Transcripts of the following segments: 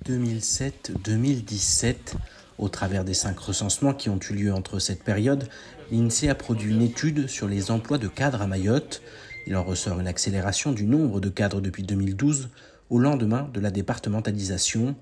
2007-2017. Au travers des 5 recensements qui ont eu lieu entre cette période, l'INSEE a produit une étude sur les emplois de cadres à Mayotte. Il en ressort une accélération du nombre de cadres depuis 2012, au lendemain de la départementalisation.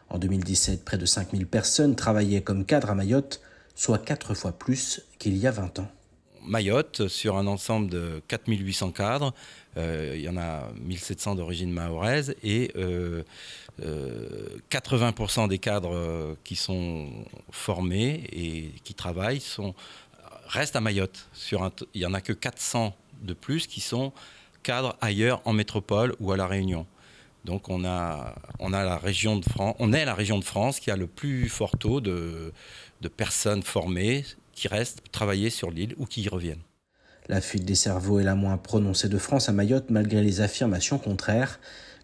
En 2017, près de 5000 personnes travaillaient comme cadres à Mayotte, soit 4 fois plus qu'il y a 20 ans. Mayotte, sur un ensemble de 4800 cadres, il y en a 1700 d'origine mahoraise et 80% des cadres qui sont formés et qui travaillent restent à Mayotte. Il n'y en a que 400 de plus qui sont cadres ailleurs en métropole ou à La Réunion. Donc on est la région de France qui a le plus fort taux de personnes formées qui restent travailler sur l'île ou qui y reviennent. La fuite des cerveaux est la moins prononcée de France à Mayotte malgré les affirmations contraires.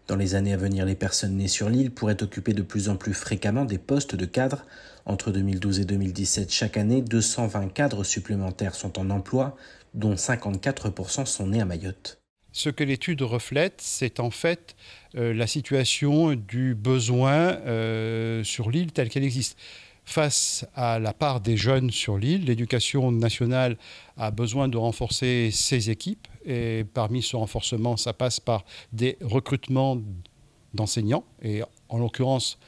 Dans les années à venir, les personnes nées sur l'île pourraient occuper de plus en plus fréquemment des postes de cadres. Entre 2012 et 2017, chaque année, 220 cadres supplémentaires sont en emploi, dont 54% sont nés à Mayotte. Ce que l'étude reflète, c'est en fait la situation du besoin sur l'île telle qu'elle existe. Face à la part des jeunes sur l'île, l'éducation nationale a besoin de renforcer ses équipes. Et parmi ce renforcement, ça passe par des recrutements d'enseignants, et en l'occurrence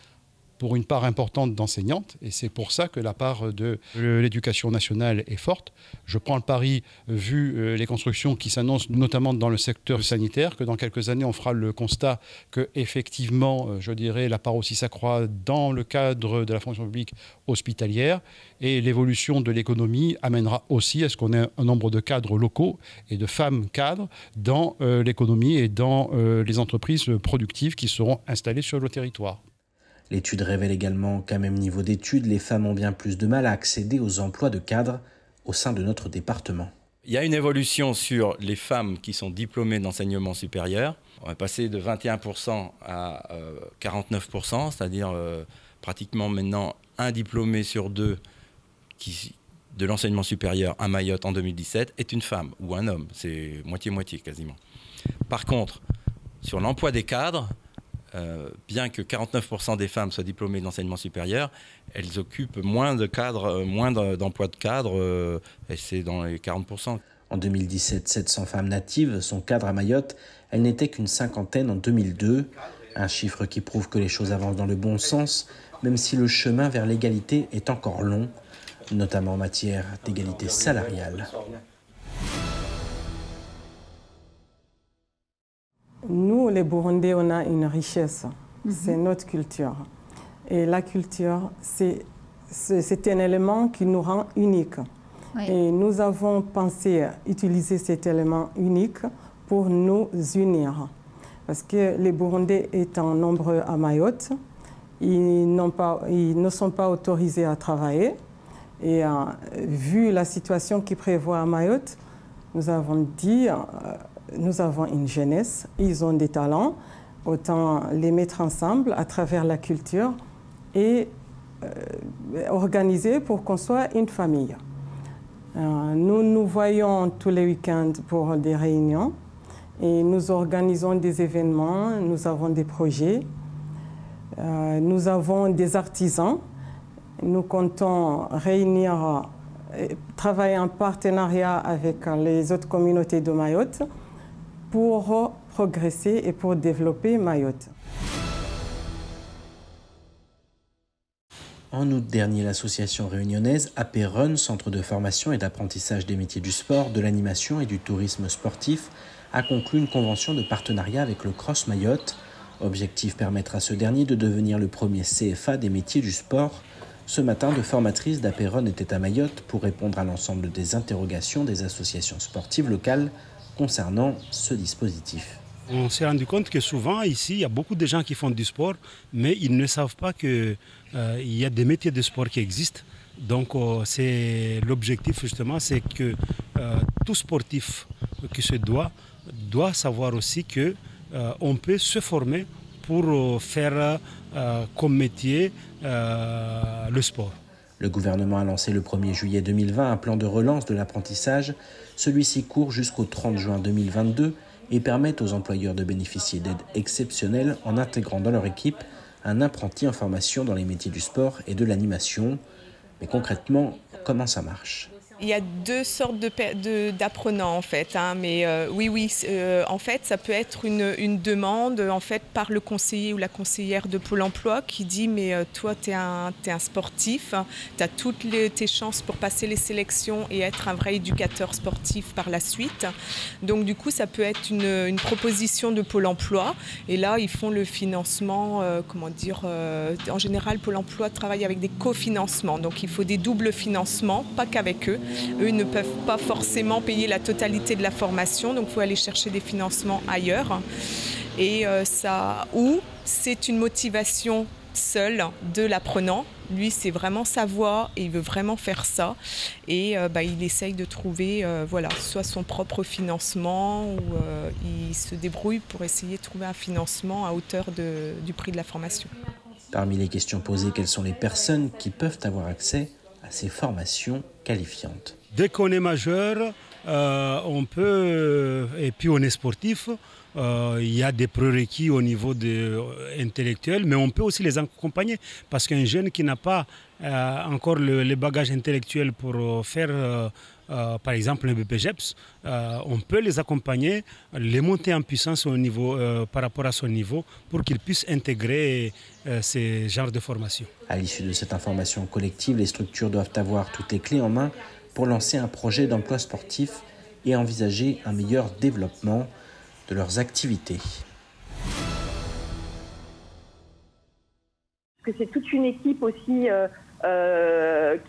pour une part importante d'enseignantes. Et c'est pour ça que la part de l'éducation nationale est forte. Je prends le pari, vu les constructions qui s'annoncent, notamment dans le secteur sanitaire, que dans quelques années, on fera le constat qu'effectivement, je dirais, la part aussi s'accroît dans le cadre de la fonction publique hospitalière. Et l'évolution de l'économie amènera aussi à ce qu'on ait un nombre de cadres locaux et de femmes cadres dans l'économie et dans les entreprises productives qui seront installées sur le territoire. L'étude révèle également qu'à même niveau d'études, les femmes ont bien plus de mal à accéder aux emplois de cadres au sein de notre département. Il y a une évolution sur les femmes qui sont diplômées d'enseignement supérieur. On est passé de 21% à 49%, c'est-à-dire pratiquement maintenant un diplômé sur deux de l'enseignement supérieur à Mayotte en 2017 est une femme ou un homme. C'est moitié-moitié quasiment. Par contre, sur l'emploi des cadres, bien que 49% des femmes soient diplômées de l'enseignement supérieur, elles occupent moins d'emplois de cadres, et c'est dans les 40%. En 2017, 700 femmes natives sont cadres à Mayotte. Elles n'étaient qu'une cinquantaine en 2002. Un chiffre qui prouve que les choses avancent dans le bon sens, même si le chemin vers l'égalité est encore long, notamment en matière d'égalité salariale. Nous, les Burundais, on a une richesse, c'est notre culture. Et la culture, c'est un élément qui nous rend uniques. Oui. Et nous avons pensé utiliser cet élément unique pour nous unir. Parce que les Burundais étant nombreux à Mayotte, ils ne sont pas autorisés à travailler. Et vu la situation qui prévoit à Mayotte, nous avons dit... Nous avons une jeunesse, ils ont des talents, autant les mettre ensemble à travers la culture et organiser pour qu'on soit une famille. Nous nous voyons tous les week-ends pour des réunions et nous organisons des événements, nous avons des projets, nous avons des artisans, nous comptons réunir, travailler en partenariat avec les autres communautés de Mayotte pour progresser et pour développer Mayotte. En août dernier, l'association réunionnaise AP-Run, centre de formation et d'apprentissage des métiers du sport, de l'animation et du tourisme sportif, a conclu une convention de partenariat avec le Cross Mayotte. Objectif, permettre à ce dernier de devenir le premier CFA des métiers du sport. Ce matin, deux formatrices d'AP-Run étaient à Mayotte pour répondre à l'ensemble des interrogations des associations sportives locales concernant ce dispositif. On s'est rendu compte que souvent ici, il y a beaucoup de gens qui font du sport, mais ils ne savent pas qu'il y a des métiers de sport qui existent. Donc c'est l'objectif justement, c'est que tout sportif qui se doit savoir aussi qu'on peut se former pour faire comme métier le sport. Le gouvernement a lancé le 1er juillet 2020 un plan de relance de l'apprentissage. Celui-ci court jusqu'au 30 juin 2022 et permet aux employeurs de bénéficier d'aides exceptionnelles en intégrant dans leur équipe un apprenti en formation dans les métiers du sport et de l'animation. Mais concrètement, comment ça marche ? Il y a deux sortes d'apprenants en fait, hein, mais en fait ça peut être une demande en fait par le conseiller ou la conseillère de Pôle emploi qui dit mais toi t'es un sportif, tu as toutes tes chances pour passer les sélections et être un vrai éducateur sportif par la suite. Donc du coup ça peut être une proposition de Pôle emploi et là ils font le financement, en général Pôle emploi travaille avec des cofinancements, donc il faut des doubles financements, pas qu'avec eux. Eux ne peuvent pas forcément payer la totalité de la formation, donc il faut aller chercher des financements ailleurs. Et ou c'est une motivation seule de l'apprenant. Lui, c'est vraiment sa voie et il veut vraiment faire ça. Et il essaye de trouver soit son propre financement ou il se débrouille pour essayer de trouver un financement à hauteur du prix de la formation. Parmi les questions posées, quelles sont les personnes qui peuvent avoir accès à ces formations qualifiantes ? Dès qu'on est majeur, on peut, et puis on est sportif, il y a des prérequis au niveau intellectuel, mais on peut aussi les accompagner parce qu'un jeune qui n'a pas encore le bagage intellectuel pour faire, par exemple, un BPGEPS, on peut les accompagner, les monter en puissance au niveau, par rapport à son niveau pour qu'ils puissent intégrer ces genres de formation. À l'issue de cette information collective, les structures doivent avoir toutes les clés en main pour lancer un projet d'emploi sportif et envisager un meilleur développement de leurs activités. C'est toute une équipe aussi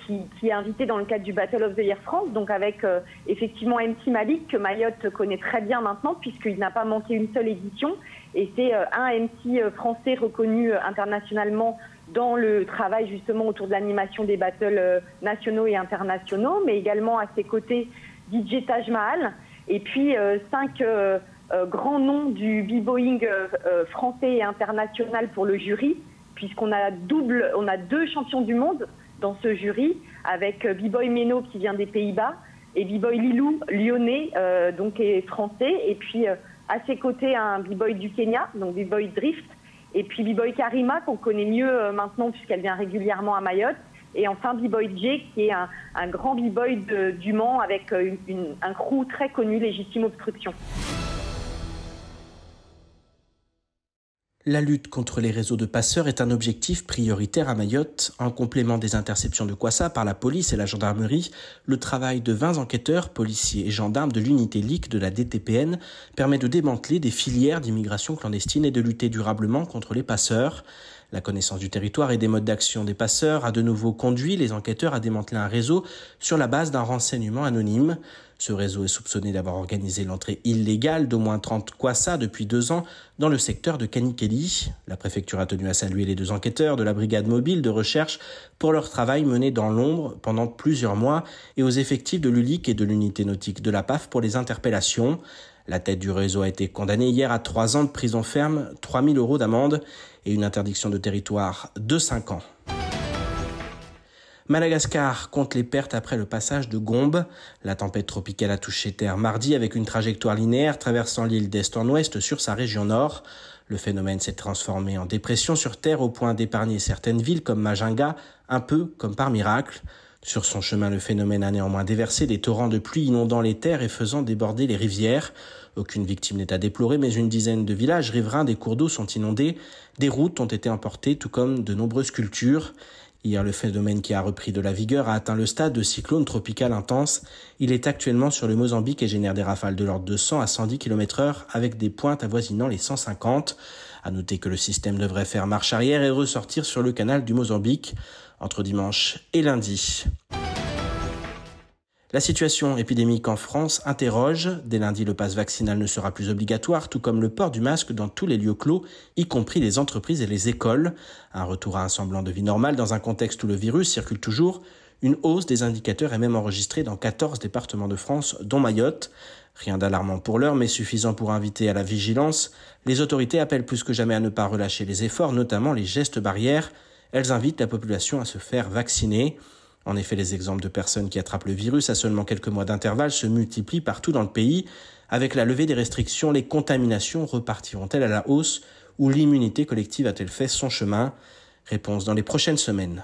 qui est invitée dans le cadre du Battle of the Year France, donc avec effectivement MC Malik, que Mayotte connaît très bien maintenant puisqu'il n'a pas manqué une seule édition. Et c'est un MC français reconnu internationalement dans le travail justement autour de l'animation des battles nationaux et internationaux, mais également à ses côtés DJ Taj Mahal, et puis 5 grands noms du b-boying français et international pour le jury, puisqu'on a 2 champions du monde dans ce jury, avec B-boy Meno qui vient des Pays-Bas, et B-boy Lilou, lyonnais, donc est français, et puis à ses côtés un b-boy du Kenya, donc b-boy Drift, et puis b-boy Karima, qu'on connaît mieux maintenant puisqu'elle vient régulièrement à Mayotte, et enfin b-boy Jay, qui est un grand b-boy du Mans avec un crew très connu, Légitime Obstruction. La lutte contre les réseaux de passeurs est un objectif prioritaire à Mayotte. En complément des interceptions de Kwassa par la police et la gendarmerie, le travail de 20 enquêteurs, policiers et gendarmes de l'unité LIC de la DTPN permet de démanteler des filières d'immigration clandestine et de lutter durablement contre les passeurs. La connaissance du territoire et des modes d'action des passeurs a de nouveau conduit les enquêteurs à démanteler un réseau sur la base d'un renseignement anonyme. Ce réseau est soupçonné d'avoir organisé l'entrée illégale d'au moins 30 Kwassa depuis 2 ans dans le secteur de Kanikeli. La préfecture a tenu à saluer les 2 enquêteurs de la brigade mobile de recherche pour leur travail mené dans l'ombre pendant plusieurs mois et aux effectifs de l'ULIC et de l'unité nautique de la PAF pour les interpellations. La tête du réseau a été condamnée hier à 3 ans de prison ferme, 3 000 € d'amende et une interdiction de territoire de 5 ans. Madagascar compte les pertes après le passage de Gombe. La tempête tropicale a touché terre mardi avec une trajectoire linéaire traversant l'île d'est en ouest sur sa région nord. Le phénomène s'est transformé en dépression sur terre au point d'épargner certaines villes comme Majinga, un peu comme par miracle. Sur son chemin, le phénomène a néanmoins déversé des torrents de pluie inondant les terres et faisant déborder les rivières. Aucune victime n'est à déplorer, mais une dizaine de villages riverains des cours d'eau sont inondés. Des routes ont été emportées, tout comme de nombreuses cultures. Hier, le phénomène qui a repris de la vigueur a atteint le stade de cyclone tropical intense. Il est actuellement sur le Mozambique et génère des rafales de l'ordre de 100 à 110 km/h avec des pointes avoisinant les 150. À noter que le système devrait faire marche arrière et ressortir sur le canal du Mozambique entre dimanche et lundi. La situation épidémique en France interroge. Dès lundi, le pass vaccinal ne sera plus obligatoire, tout comme le port du masque dans tous les lieux clos, y compris les entreprises et les écoles. Un retour à un semblant de vie normale dans un contexte où le virus circule toujours. Une hausse des indicateurs est même enregistrée dans 14 départements de France, dont Mayotte. Rien d'alarmant pour l'heure, mais suffisant pour inviter à la vigilance. Les autorités appellent plus que jamais à ne pas relâcher les efforts, notamment les gestes barrières. Elles invitent la population à se faire vacciner. En effet, les exemples de personnes qui attrapent le virus à seulement quelques mois d'intervalle se multiplient partout dans le pays. Avec la levée des restrictions, les contaminations repartiront-elles à la hausse ou l'immunité collective a-t-elle fait son chemin? Réponse dans les prochaines semaines.